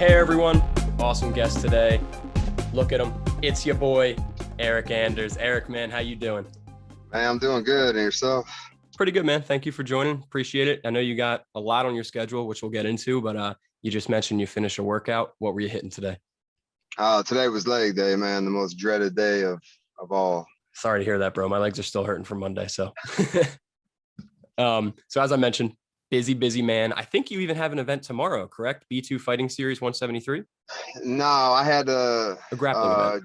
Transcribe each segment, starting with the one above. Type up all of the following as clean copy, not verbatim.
Hey everyone, awesome guest today. Look at him. It's your boy, Eryk Anders. Eryk, man, how you doing? Hey, I'm doing good. And yourself? Pretty good, man. Thank you for joining. Appreciate it. I know you got a lot on your schedule, which we'll get into, but you just mentioned you finished a workout. What were you hitting today? Today was leg day, man. The most dreaded day of all. Sorry to hear that, bro. My legs are still hurting from Monday. So, so as I mentioned, busy man. I think you even have an event tomorrow, correct? B2 Fighting Series 173? No, I had to A grappling event.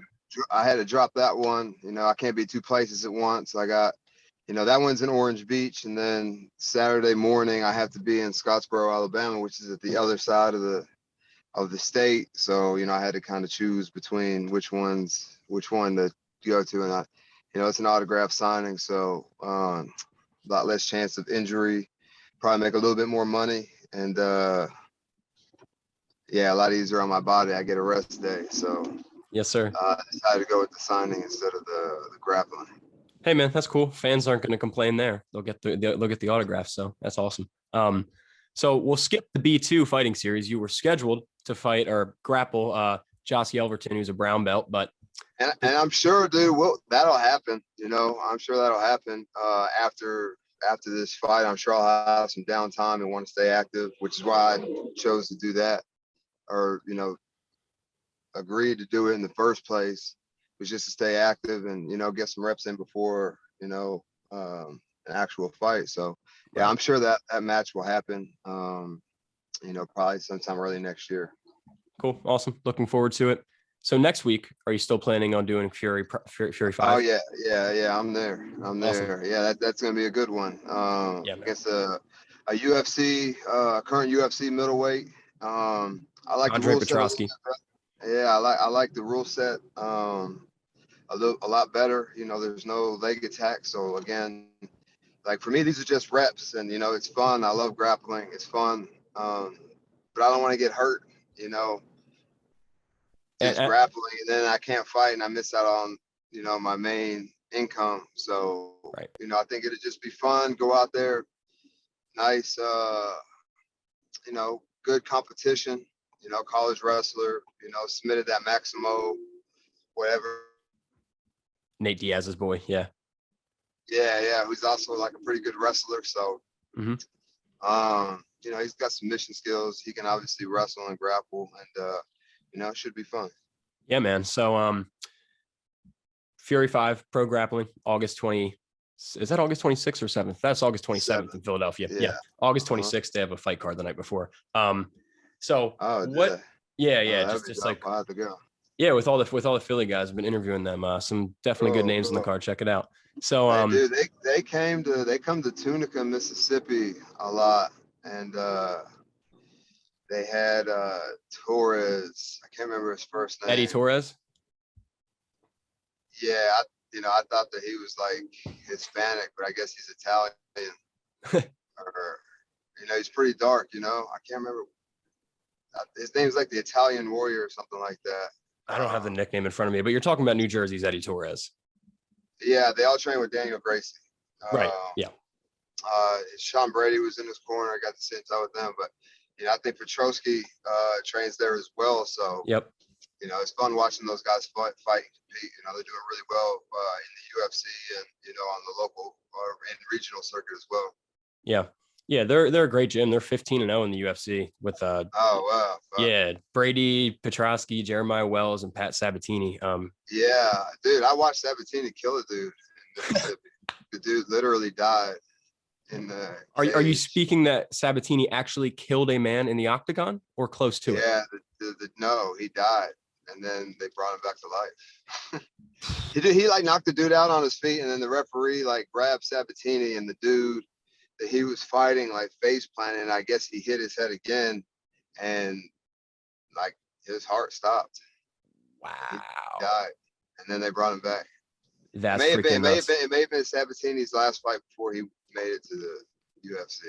I had to drop that one. I can't be two places at once. I got, that one's in Orange Beach, and then Saturday morning I have to be in Scottsboro, Alabama, which is at the other side of the state. So, I had to kind of choose between which one to go to, and it's an autograph signing, so a lot less chance of injury, probably make a little bit more money, and a lot easier on my body. I get a rest day, so Yes, sir. I decided to go with the signing instead of the grappling. Hey man, that's cool. Fans aren't going to complain there. They'll get the autographs, so that's awesome. So we'll skip the B2 Fighting Series. You were scheduled to fight or grapple Josh Yelverton, who's a brown belt, but and I'm sure, dude, that'll happen. I'm sure that'll happen after this fight. I'm sure I'll have some downtime and want to stay active, which is why I chose to do that, or agreed to do it in the first place, was just to stay active and get some reps in before an actual fight. So yeah, I'm sure that match will happen probably sometime early next year. Cool, awesome, looking forward to it. So next week, are you still planning on doing Fury 5? Oh yeah, I'm there. Awesome. Yeah, that's gonna be a good one. Against a UFC current UFC middleweight. I like Andre the rule Petroski. set. Yeah, I like the rule set a lot better. There's no leg attack, so again, like for me, these are just reps, and it's fun. I love grappling. It's fun, but I don't want to get hurt. Just grappling, and then I can't fight, and I miss out on my main income. So right. I think it'd just be fun. Go out there, nice, good competition. College wrestler. Submitted that Maximo, whatever. Nate Diaz's boy, yeah. Yeah, who's also like a pretty good wrestler. So, he's got submission skills. He can obviously wrestle and grapple, and it should be fun. Yeah, man. So, Fury 5 Pro Grappling, August 20. Is that August 26th or 7th? That's August 27th in Philadelphia. Yeah. August 26th. They have a fight card the night before. So what? Yeah. Just like I have to go. Yeah, with all the Philly guys, I've been interviewing them. Some definitely good names in the card. Check it out. So, dude, they come to Tunica, Mississippi a lot, and they had Torres. I can't remember his first name. Eddie Torres. Yeah, I thought that he was like Hispanic, but I guess he's Italian. Or he's pretty dark. I can't remember. His name's like the Italian Warrior or something like that. I don't have the nickname in front of me, but you're talking about New Jersey's Eddie Torres. Yeah, they all train with Daniel Gracie. Right. Yeah. Sean Brady was in his corner. I got to sit with them, but I think Petroski trains there as well. So yep. It's fun watching those guys fight and compete. They're doing really well in the UFC and on the local or in regional circuit as well. Yeah, they're a great gym. They're 15-0 in the UFC with oh wow. Yeah, Brady, Petroski, Jeremiah Wells, and Pat Sabatini. Yeah, dude, I watched Sabatini kill a dude in Mississippi. The dude literally died in the Are you speaking that Sabatini actually killed a man in the octagon or close to it? Yeah, no, he died, and then they brought him back to life. He like knocked the dude out on his feet, and then the referee like grabbed Sabatini, and the dude that he was fighting like face planted, and I guess he hit his head again, and like his heart stopped. Wow. He died, and then they brought him back. That's it may have been Sabatini's last fight before he made it to the UFC.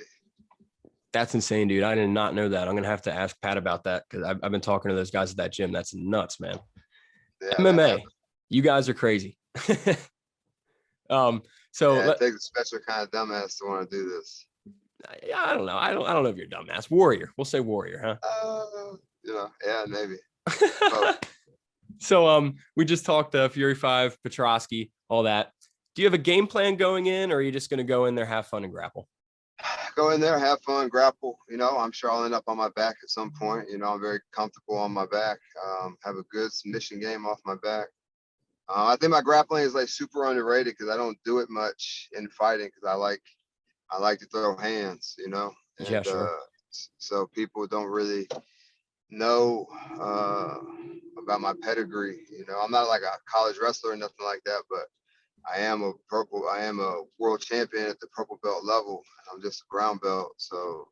That's insane, dude. I did not know that. I'm gonna have to ask Pat about that because I've been talking to those guys at that gym. That's nuts, man. Yeah, MMA, you guys are crazy. So it takes a special kind of dumbass to want to do this. I don't know. I don't know if you're a dumbass. Warrior. We'll say warrior, huh? Yeah, maybe. Oh. So we just talked Fury 5, Petroski, all that. Do you have a game plan going in, or are you just going to go in there, have fun, and grapple? Go in there, have fun, grapple. I'm sure I'll end up on my back at some point. I'm very comfortable on my back. Have a good submission game off my back. I think my grappling is like super underrated because I don't do it much in fighting because I like to throw hands, Yeah, and sure. so people don't really know about my pedigree. I'm not like a college wrestler or nothing like that, but I am a world champion at the purple belt level. I'm just a brown belt. So,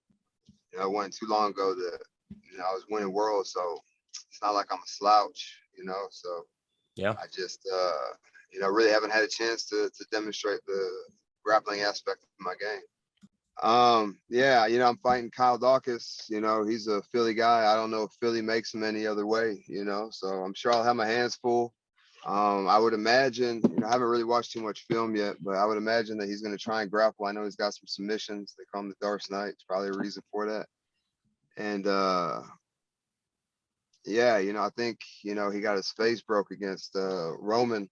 it wasn't too long ago that, I was winning worlds. So it's not like I'm a slouch, so Yeah. I just, really haven't had a chance to demonstrate the grappling aspect of my game. Yeah, I'm fighting Kyle Daukaus. He's a Philly guy. I don't know if Philly makes him any other way, so I'm sure I'll have my hands full. I would imagine, I haven't really watched too much film yet, but I would imagine that he's going to try and grapple. I know he's got some submissions. They call him the Dark Knight. It's probably a reason for that. And yeah, I think, he got his face broke against Roman.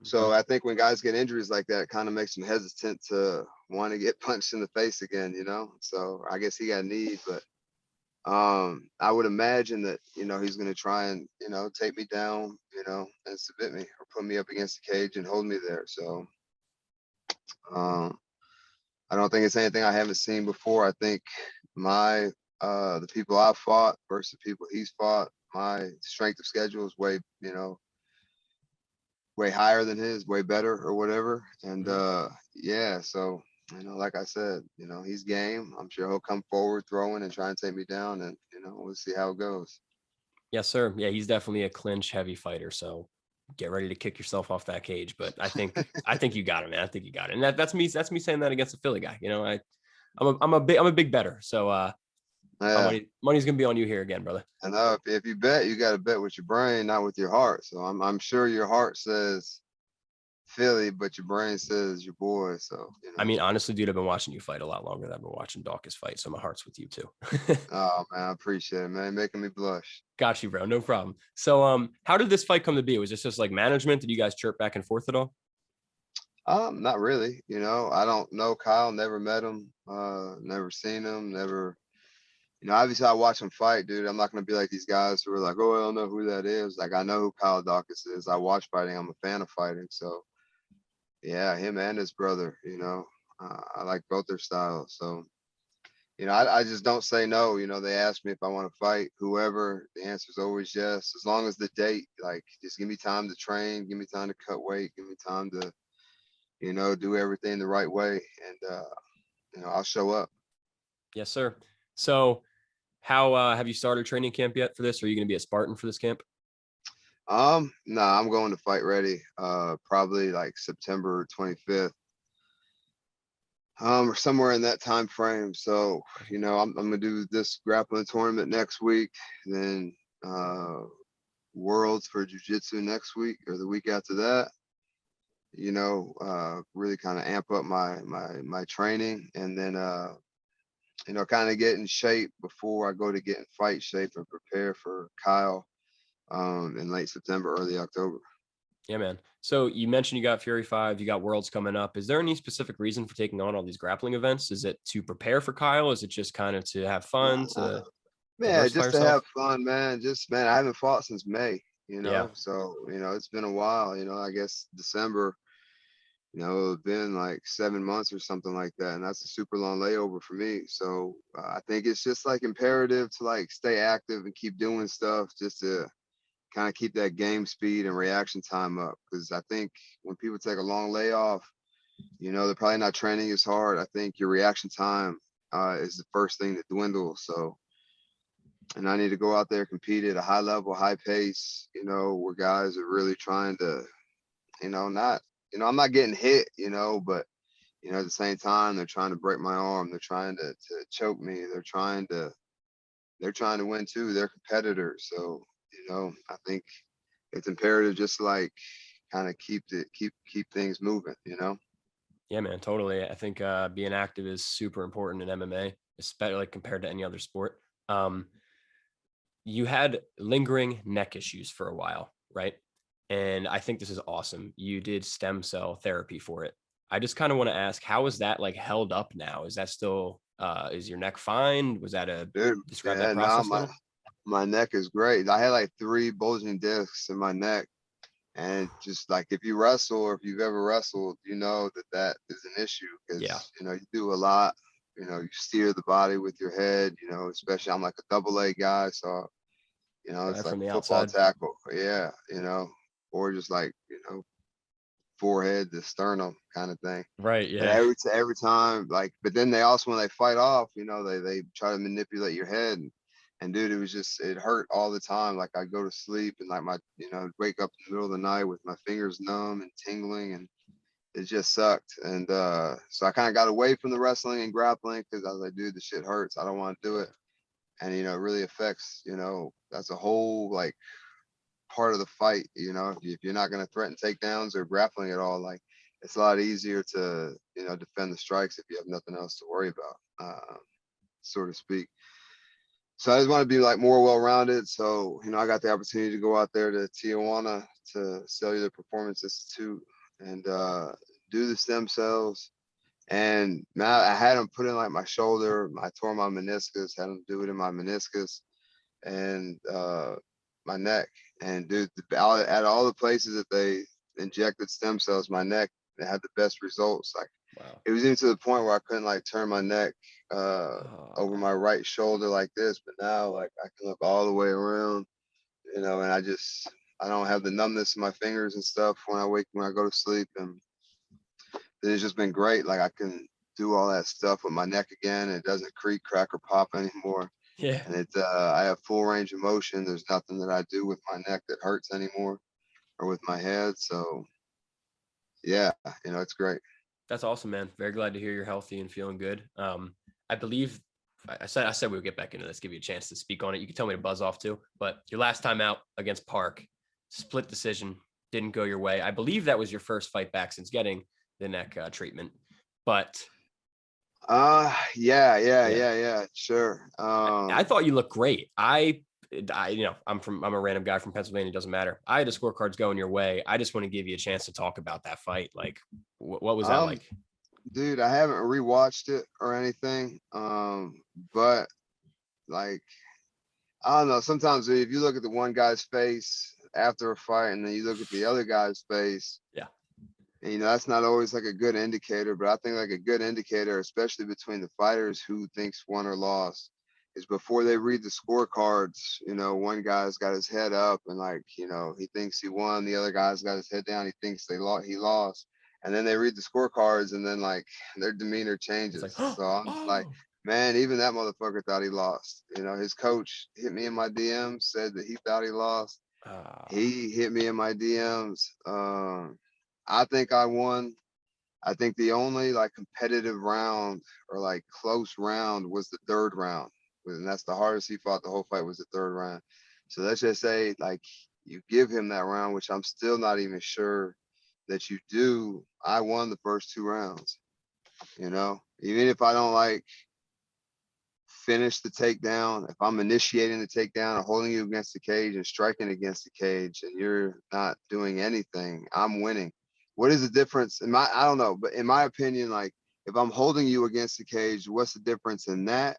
So I think when guys get injuries like that, it kind of makes them hesitant to want to get punched in the face again, So I guess he got kneed, but I would imagine that, he's going to try and, take me down, and submit me or put me up against the cage and hold me there. So I don't think it's anything I haven't seen before. I think the people I've fought versus the people he's fought, my strength of schedule is way, way higher than his, way better or whatever. And yeah, so like I said, he's game. I'm sure he'll come forward throwing and try and take me down, and we'll see how it goes. Yes, sir. Yeah, he's definitely a clinch heavy fighter. So get ready to kick yourself off that cage. But I think you got it, man. I think you got it. And that's me saying that against a Philly guy. I'm a big bettor. So Yeah. money's gonna be on you here again, brother. I know if you bet, you got to bet with your brain, not with your heart. So I'm sure your heart says Philly, but your brain says your boy. So I mean, honestly, dude, I've been watching you fight a lot longer than I've been watching Daukaus fight. So my heart's with you too. Oh man, I appreciate it, man. Making me blush. Got you, bro. No problem. So how did this fight come to be? Was this just like management? Did you guys chirp back and forth at all? Not really. I don't know Kyle, never met him, never seen him, never. Obviously I watch him fight, dude. I'm not gonna be like these guys who are like, oh, I don't know who that is. Like I know who Kyle Daukaus is. I watch fighting. I'm a fan of fighting. So yeah, him and his brother. I like both their styles. So I just don't say no. They ask me if I want to fight whoever. The answer is always yes, as long as the date. Like just give me time to train, give me time to cut weight, give me time to do everything the right way, and I'll show up. Yes, sir. So how have you started training camp yet for this? Or are you going to be a Spartan for this camp? No, I'm going to fight ready. Probably like September 25th. Or somewhere in that time frame. So, I'm gonna do this grappling tournament next week, then Worlds for Jiu-Jitsu next week or the week after that. Really kind of amp up my training, and then kind of get in shape before I go to get in fight shape and prepare for Kyle in late September, early October. Yeah, man. So you mentioned you got Fury 5, you got Worlds coming up. Is there any specific reason for taking on all these grappling events? Is it to prepare for Kyle? Is it just kind of to have fun, to Man, diversify just to yourself? have fun, man. Man, I haven't fought since May, Yeah. so it's been a while. I guess December, it's been like 7 months or something like that, and that's a super long layover for me. So I think it's just like imperative to like stay active and keep doing stuff just to kind of keep that game speed and reaction time up. Because I think when people take a long layoff, they're probably not training as hard. I think your reaction time is the first thing that dwindles. So, and I need to go out there, compete at a high level, high pace, where guys are really trying to, not, I'm not getting hit, but, at the same time, they're trying to break my arm. They're trying to choke me. They're trying to win too. They're competitors. So, I think it's imperative just to like kind of keep things moving, Yeah, man, totally. I think being active is super important in MMA, especially like compared to any other sport. you had lingering neck issues for a while, right? And I think this is awesome. You did stem cell therapy for it. I just kind of want to ask, how is that like held up now? Is that still, is your neck fine? Was that Dude, describe that yeah, no, process a little? my neck is great. I had like 3 bulging discs in my neck. And just like if you wrestle or if you've ever wrestled, you know that that is an issue Yeah. because, you do a lot. You steer the body with your head, especially I'm like a double A guy. So, it's Right like from a the football outside. tackle. Yeah, or just like, forehead to sternum kind of thing. Right. But Yeah. every time, like, but then they also, when they fight off, they try to manipulate your head. And dude, it hurt all the time. Like I go to sleep and like wake up in the middle of the night with my fingers numb and tingling, and it just sucked. And so I kind of got away from the wrestling and grappling because I was like, dude, the shit hurts. I don't want to do it. And it really affects, that's a whole like part of the fight. If you're not going to threaten takedowns or grappling at all, like it's a lot easier to defend the strikes if you have nothing else to worry about, so to speak. So I just want to be like more well-rounded. So I got the opportunity to go out there to Tijuana to Cellular Performance Institute and do the stem cells. And man, I had them put in like my shoulder. I tore my meniscus, had them do it in my meniscus and my neck. And dude, at all the places that they injected stem cells, my neck, they had the best results. Like Wow. it was even to the point where I couldn't like turn my neck over my right shoulder like this, but now like I can look all the way around, and I don't have the numbness in my fingers and stuff when I go to sleep, and it's just been great. Like I can do all that stuff with my neck again. It doesn't creak, crack, or pop anymore. Yeah. And I have full range of motion. There's nothing that I do with my neck that hurts anymore or with my head. So yeah, it's great. That's awesome, man. Very glad to hear you're healthy and feeling good. I believe I said we would get back into this, give you a chance to speak on it. You can tell me to buzz off too, but your last time out against Park, split decision, didn't go your way. I believe that was your first fight back since getting the neck treatment, but Yeah, sure. I thought you looked great. I'm a random guy from Pennsylvania. It doesn't matter. I had the scorecards going your way. I just want to give you a chance to talk about that fight. Like, what was that like? Dude, I haven't rewatched it or anything. But like, I don't know. Sometimes if you look at the one guy's face after a fight and then you look at the other guy's face, yeah, and, that's not always like a good indicator. But I think like a good indicator, especially between the fighters who thinks won or lost, is before they read the scorecards. One guy's got his head up and like, he thinks he won. The other guy's got his head down. He thinks he lost. And then they read the scorecards and then like their demeanor changes. it's like, So I'm just like, man, even that motherfucker thought he lost. His coach hit me in my DMs, said that he thought he lost. He hit me in my DMs. I think I won. I think the only like competitive round or like close round was the 3rd round. And that's the hardest he fought the whole fight, was the 3rd round. So let's just say like you give him that round, which I'm still not even sure that you do. I won the first 2 rounds, even if I don't like finish the takedown, if I'm initiating the takedown or holding you against the cage and striking against the cage and you're not doing anything, I'm winning. What is the difference? I don't know, but in my opinion, like if I'm holding you against the cage, what's the difference in that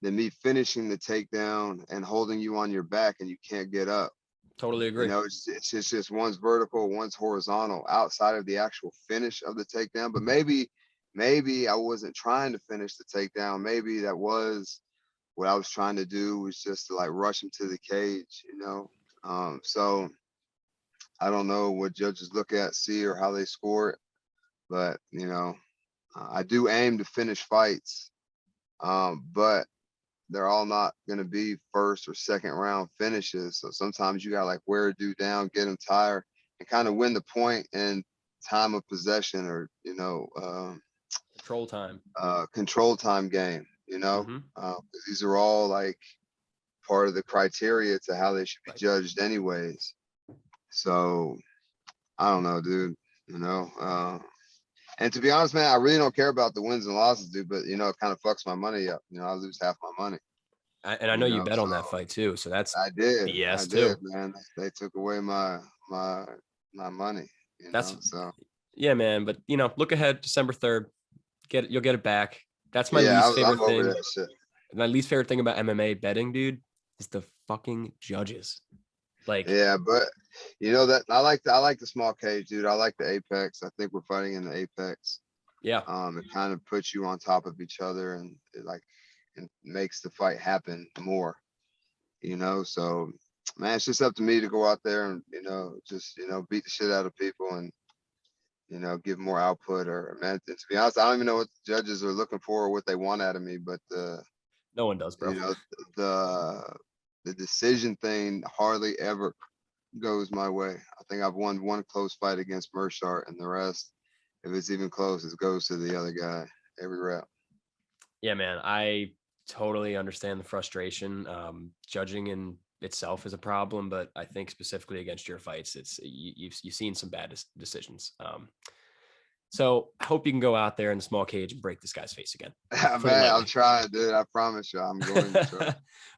than me finishing the takedown and holding you on your back and you can't get up? totally agree. It's just one's vertical, one's horizontal outside of the actual finish of the takedown. But maybe I wasn't trying to finish the takedown. Maybe that was what I was trying to do, was just to like rush him to the cage, So I don't know what judges look at, see, or how they score it, but I do aim to finish fights, but they're all not going to be first or second round finishes. So sometimes you got to like wear a dude down, get him tired, and kind of win the point in time of possession, or control time game. These are all like part of the criteria to how they should be judged anyways. So I don't know, dude. And to be honest, man, I really don't care about the wins and losses, dude. But it kind of fucks my money up. I lose half my money. And I know you bet on that fight too. So that's I did, BS too. man. They took away my money, That's so. yeah, man. But look ahead, December 3rd, you'll get it back. That's my Yeah, least favorite I'm over thing. that shit. My least favorite thing about MMA betting, dude, is the fucking judges. Like, Yeah, but that I like the small cage, dude. I like the Apex. I think we're fighting in the Apex. yeah, It kind of puts you on top of each other, and it makes the fight happen more. So man, it's just up to me to go out there and just beat the shit out of people and give more output. Or man, to be honest, I don't even know what the judges are looking for or what they want out of me, but no one does, bro. The decision thing hardly ever goes my way. I think I've won one close fight against Mershart, and the rest, if it's even close, it goes to the other guy every round. Yeah, man, I totally understand the frustration. Judging in itself is a problem, but I think specifically against your fights, you've seen some bad decisions. So I hope you can go out there in the small cage and break this guy's face again. Man, I'm trying, dude. I promise you, I'm going to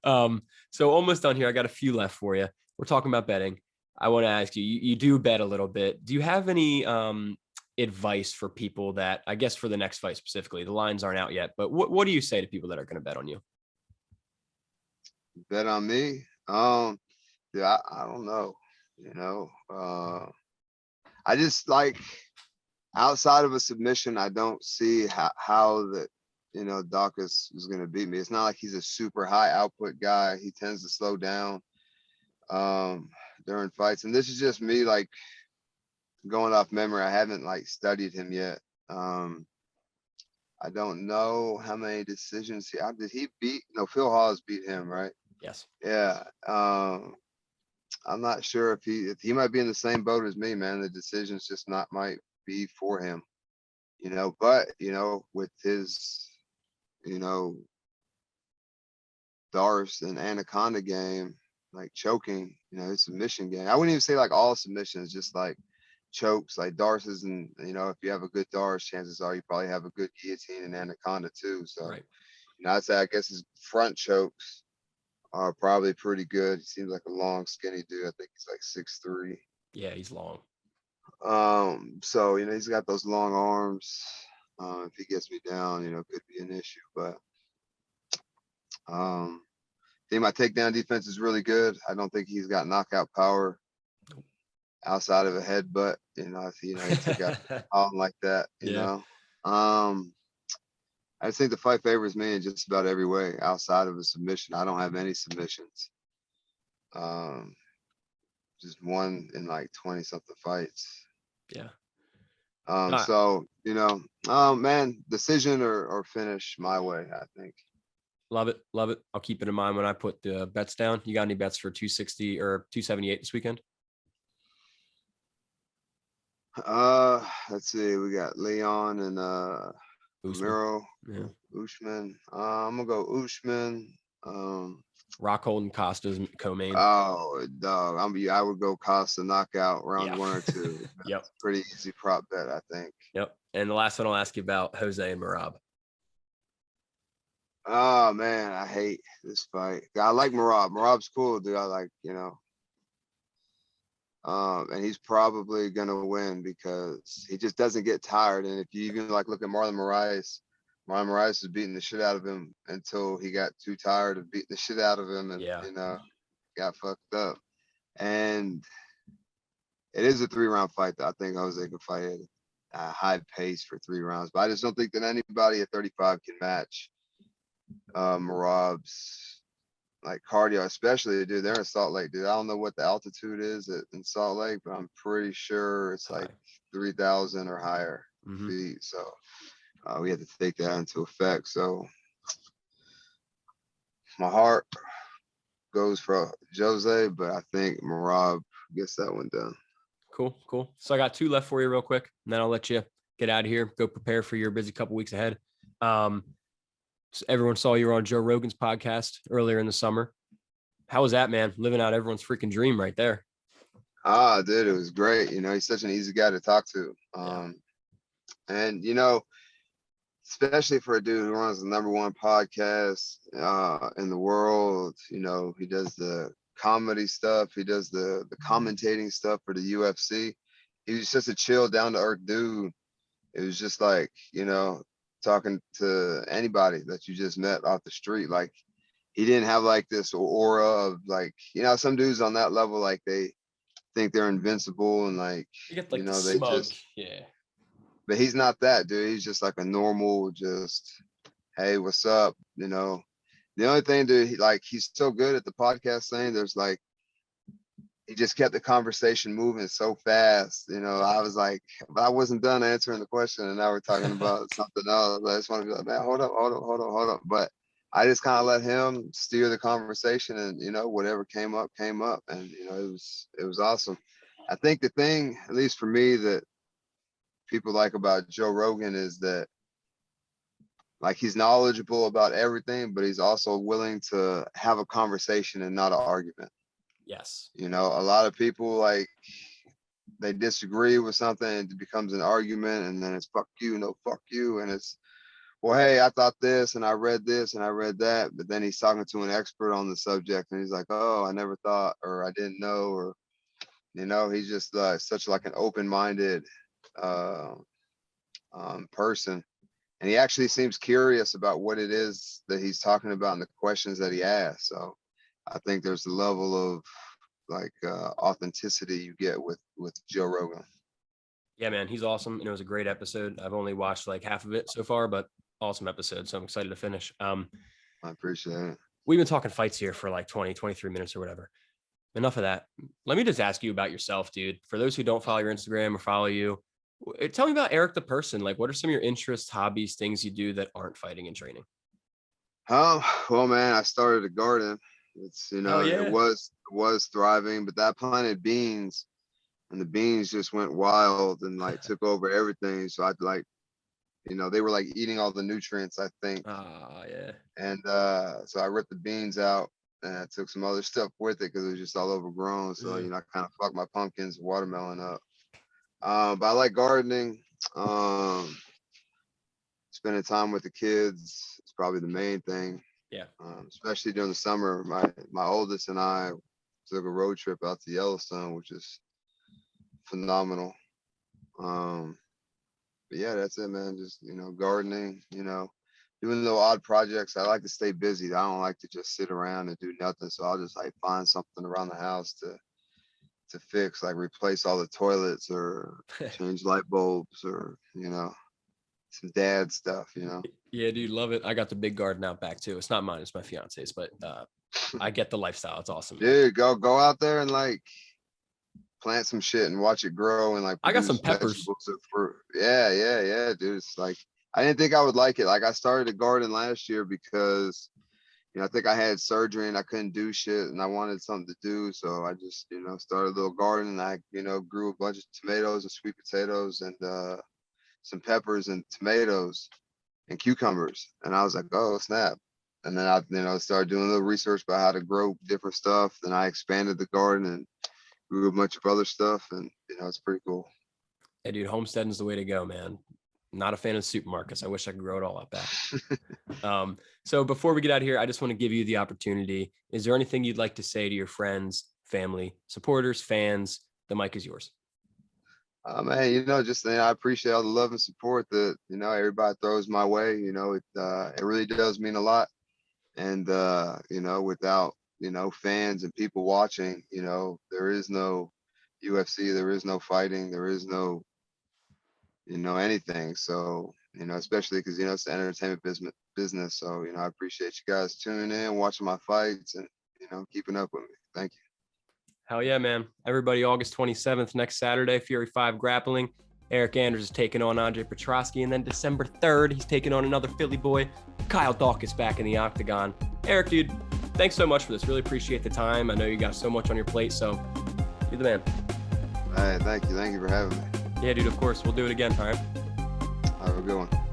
try. So almost done here. I got a few left for you. We're talking about betting. I want to ask you, you do bet a little bit. Do you have any advice for people that, I guess for the next fight specifically, the lines aren't out yet, but what do you say to people that are going to bet on you? Bet on me? Dude, I don't know. I just outside of a submission, I don't see how that Daukaus is going to beat me. It's not like he's a super high output guy. He tends to slow down during fights, and this is just me going off memory. I haven't studied him yet. I don't know how many decisions did he beat. No, Phil Hawes beat him, right? Yes. Yeah. I'm not sure if he might be in the same boat as me, man. The decisions just might be for him, but with his Dars and Anaconda game, choking, his submission game. I wouldn't even say all submissions, just chokes, Darce's, and if you have a good Dars, chances are you probably have a good guillotine and Anaconda too. So right. I'd say I guess his front chokes are probably pretty good. He seems like a long, skinny dude. I think he's 6'3". Yeah, he's long. So he's got those long arms. If he gets me down, could be an issue. But I think my takedown defense is really good. I don't think he's got knockout power outside of a headbutt. If he took out like that. I just think the fight favors me in just about every way outside of a submission. I don't have any submissions. Just one in 20 something fights. Yeah. So, man, decision or finish my way, I think. Love it. Love it. I'll keep it in mind when I put the bets down. You got any bets for 260 or 278 this weekend? Let's see. We got Leon and Miro. Yeah. Usman. I'm gonna go Usman. Rockhold and Costa's co-main. Oh, dog. I would go Costa knockout round 1 or 2. Yep. Pretty easy prop bet, I think. Yep. And the last one I'll ask you about, Jose and Merab. Oh man, I hate this fight. I like Merab. Merab's cool, dude. I like, and he's probably gonna win because he just doesn't get tired. And if you even look at Marlon Moraes was beating the shit out of him until he got too tired of beating the shit out of him and got fucked up. And it is a 3-round fight that I think Jose can fight at a high pace for 3 rounds. But I just don't think that anybody at 35 can match Merab's cardio, especially, dude. They're in Salt Lake, dude. I don't know what the altitude is in Salt Lake, but I'm pretty sure it's 3,000 or higher feet. So we had to take that into effect. So my heart goes for Jose, but I think Merab gets that one done. Cool. So I got 2 left for you real quick, and then I'll let you get out of here. Go prepare for your busy couple weeks ahead. So everyone saw you were on Joe Rogan's podcast earlier in the summer. How was that, man? Living out everyone's freaking dream right there. Dude, it was great. He's such an easy guy to talk to. And especially for a dude who runs the #1 podcast in the world. You know, he does the comedy stuff. He does the commentating stuff for the UFC. He was just a chill, down to earth dude. It was just like, you know, talking to anybody that you just met off the street. Like, he didn't have like this aura of like, you know, some dudes on that level, like they think they're invincible and like, You get like you the know, they smug, just, yeah. but he's not that dude. He's just like a normal, just, hey, what's up? You know, the only thing, dude, he's so good at the podcast thing. There's like, he just kept the conversation moving so fast. You know, I was like, but I wasn't done answering the question, and now we're talking about something else. I just want to be like, man, hold up. But I just kind of let him steer the conversation, and you know, whatever came up, and you know, it was awesome. I think the thing, at least for me, that people like about Joe Rogan is that like he's knowledgeable about everything, but he's also willing to have a conversation and not an argument. Yes. You know, a lot of people like they disagree with something and it becomes an argument, and then it's fuck you, no fuck you, and it's, well, hey, I thought this and I read this and I read that, but then he's talking to an expert on the subject and he's like, oh, I never thought, or I didn't know, or you know, he's just such like an open-minded person, and he actually seems curious about what it is that he's talking about and the questions that he asks. So I think there's a level of like authenticity you get with Joe Rogan. Yeah, man, he's awesome. And it was a great episode. I've only watched like half of it so far, but awesome episode. So I'm excited to finish. I appreciate it. We've been talking fights here for like 20, 23 minutes or whatever. Enough of that. Let me just ask you about yourself, dude. For those who don't follow your Instagram or follow you, tell me about Eryk the person. Like, what are some of your interests, hobbies, things you do that aren't fighting and training? Well, man, I started a garden. It's, you know, yeah. it was thriving, but that planted beans, and the beans just went wild and like took over everything. So I'd like, you know, they were like eating all the nutrients, I think. Yeah. And so I ripped the beans out and I took some other stuff with it because it was just all overgrown. So, you know, I kind of fucked my pumpkins, watermelon up. But I like gardening. Spending time with the kids is probably the main thing. Yeah. Especially during the summer, my oldest and I took a road trip out to Yellowstone, which is phenomenal. But yeah, that's it, man. Just, you know, gardening, you know, doing little odd projects. I like to stay busy. I don't like to just sit around and do nothing. So I'll just like find something around the house to fix, like replace all the toilets or change light bulbs or, you know, some dad stuff, you know. Yeah, dude, love it. I got the big garden out back too. It's not mine, it's my fiance's, but I get the lifestyle. It's awesome. Dude, go out there and like plant some shit and watch it grow and like I got some peppers. Yeah, dude. It's like I didn't think I would like it. Like I started a garden last year because, you know, I think I had surgery and I couldn't do shit and I wanted something to do. So I just, you know, started a little garden and I, you know, grew a bunch of tomatoes and sweet potatoes and some peppers and tomatoes and cucumbers. And I was like, oh, snap. And then I, you know, started doing a little research about how to grow different stuff. Then I expanded the garden and grew a bunch of other stuff. And, you know, it's pretty cool. Hey, dude, homesteading's the way to go, man. Not a fan of supermarkets. I wish I could grow it all up back. So before we get out of here, I just want to give you the opportunity. Is there anything you'd like to say to your friends, family, supporters, fans? The mic is yours. Man, you know, just I appreciate all the love and support that, you know, everybody throws my way. You know, it really does mean a lot. And you know, without, you know, fans and people watching, you know, there is no UFC, there is no fighting, there is no, you know, anything. So, you know, especially because, you know, it's the entertainment business. So, you know, I appreciate you guys tuning in, watching my fights, and, you know, keeping up with me. Thank you. Hell yeah, man. Everybody, August 27th, next Saturday, Fury 5 Grappling. Eryk Anders is taking on Andre Petroski. And then December 3rd, he's taking on another Philly boy, Kyle Daukaus, back in the octagon. Eryk, dude, thanks so much for this. Really appreciate the time. I know you got so much on your plate, so you're the man. Hey, thank you. Thank you for having me. Yeah, dude, of course. We'll do it again, all right? Have a good one.